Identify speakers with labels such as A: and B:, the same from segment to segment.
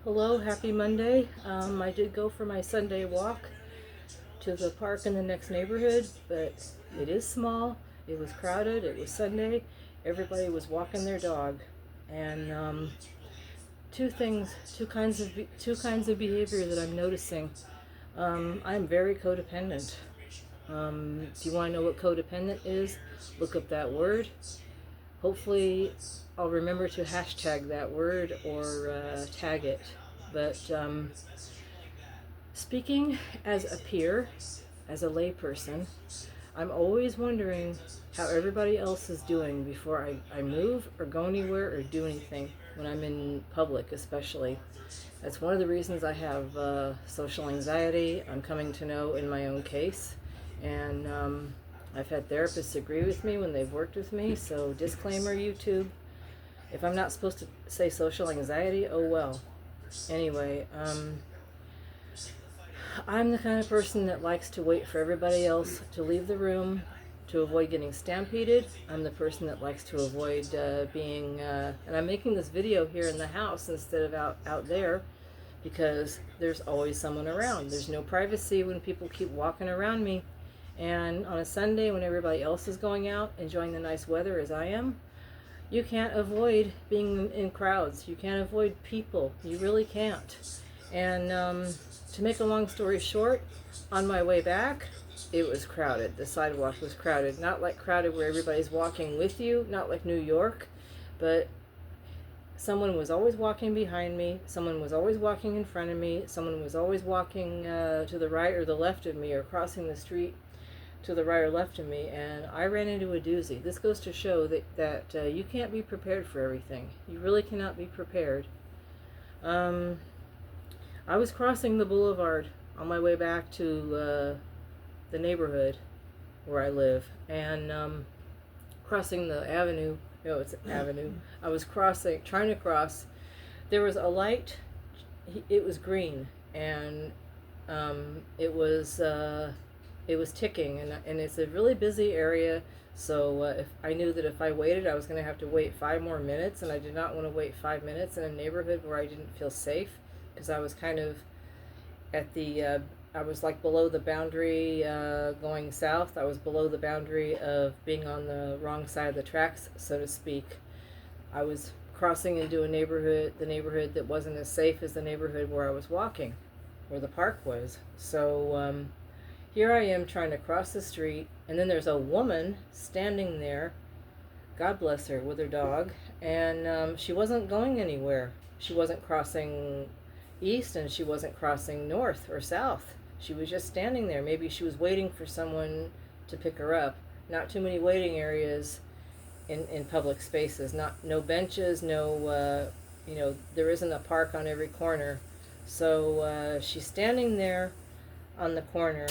A: Hello, happy Monday. I did go for my Sunday walk to the park in the next neighborhood, but it is small. It was crowded. It was Sunday. Everybody was walking their dog, and two kinds of behavior that I'm noticing. I'm very codependent. If you want to know what codependent is, look up that word. Hopefully, I'll remember to hashtag that word or tag it. But speaking as a peer, as a layperson, I'm always wondering how everybody else is doing before I move or go anywhere or do anything when I'm in public, especially. That's one of the reasons I have social anxiety. I'm coming to know in my own case. And I've had therapists agree with me when they've worked with me. So disclaimer, YouTube. If I'm not supposed to say social anxiety, oh well. Anyway, I'm the kind of person that likes to wait for everybody else to leave the room to avoid getting stampeded. I'm the person that likes to avoid being, and I'm making this video here in the house instead of out there because there's always someone around. There's no privacy when people keep walking around me. And on a Sunday when everybody else is going out, enjoying the nice weather as I am, you can't avoid being in crowds. You can't avoid people. You really can't. And to make a long story short, on my way back, it was crowded. The sidewalk was crowded. Not like crowded where everybody's walking with you, not like New York, but someone was always walking behind me. Someone was always walking in front of me. Someone was always walking to the right or the left of me or crossing the street to the right or left of me, and I ran into a doozy. This goes to show that you can't be prepared for everything. You really cannot be prepared. I was crossing the boulevard on my way back to the neighborhood where I live, and crossing the avenue. No, it's an avenue. I was trying to cross. There was a light. It was green, and it was ticking, and it's a really busy area, so if I knew that if I waited, I was going to have to wait 5 more minutes, and I did not want to wait 5 minutes in a neighborhood where I didn't feel safe, because I was kind of at the, I was like below the boundary going south. I was below the boundary of being on the wrong side of the tracks, so to speak. I was crossing into the neighborhood that wasn't as safe as the neighborhood where I was walking, where the park was. So, here I am trying to cross the street, and then there's a woman standing there, God bless her, with her dog, and she wasn't going anywhere. She wasn't crossing east, and she wasn't crossing north or south. She was just standing there. Maybe she was waiting for someone to pick her up. Not too many waiting areas in public spaces. No benches, no, there isn't a park on every corner. So she's standing there on the corner.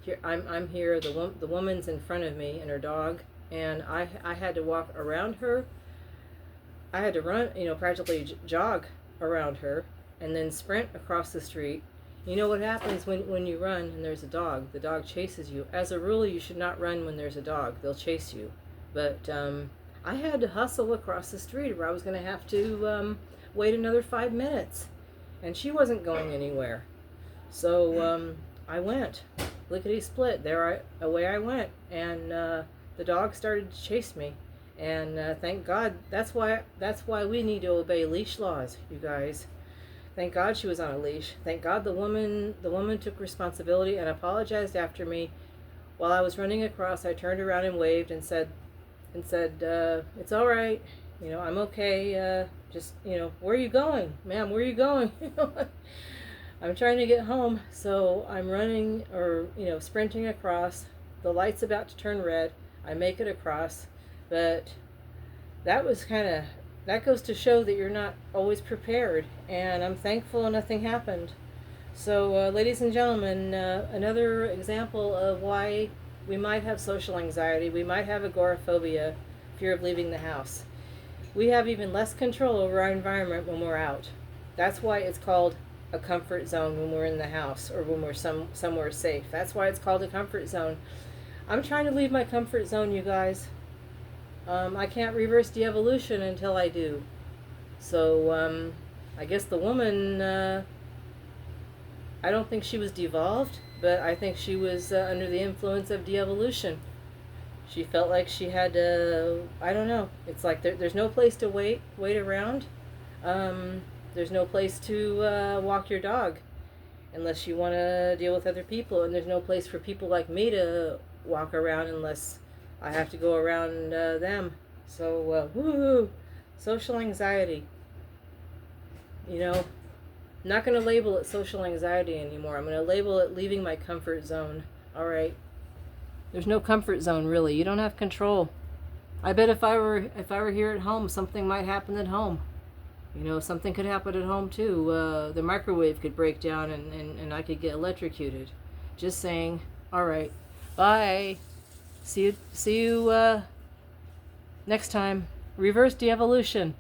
A: Here I'm here. The woman's in front of me and her dog, and I had to walk around her. I had to run, practically jog around her, and then sprint across the street. You know what happens when you run and there's a dog? The dog chases you. As a rule, you should not run when there's a dog. They'll chase you. But I had to hustle across the street, or I was going to have to wait another 5 minutes, and she wasn't going anywhere. So I went, lickety split. Away I went, and the dog started to chase me. And thank God, that's why we need to obey leash laws, you guys. Thank God she was on a leash. Thank God the woman took responsibility and apologized after me. While I was running across, I turned around and waved and said, it's all right. I'm okay. Just, where are you going, ma'am? Where are you going? I'm trying to get home, so I'm running or, sprinting across. The light's about to turn red. I make it across, but that goes to show that you're not always prepared, and I'm thankful nothing happened. So, ladies and gentlemen, another example of why we might have social anxiety, we might have agoraphobia, fear of leaving the house. We have even less control over our environment when we're out. That's why it's called a comfort zone when we're in the house or when we're somewhere safe. That's why it's called a comfort zone. I'm trying to leave my comfort zone, you guys. I can't reverse de-evolution until I do. So I guess the woman, I don't think she was devolved, but I think she was under the influence of de-evolution. She felt like she had to, I don't know. It's like there's no place to wait around. There's no place to walk your dog unless you want to deal with other people. And there's no place for people like me to walk around unless I have to go around them. So, woohoo! Social anxiety. You know, not going to label it social anxiety anymore. I'm going to label it leaving my comfort zone. All right. There's no comfort zone, really. You don't have control. I bet if I were here at home, something might happen at home. You know, something could happen at home too. The microwave could break down and I could get electrocuted. Just saying. All right. Bye. See you next time. Reverse de-evolution.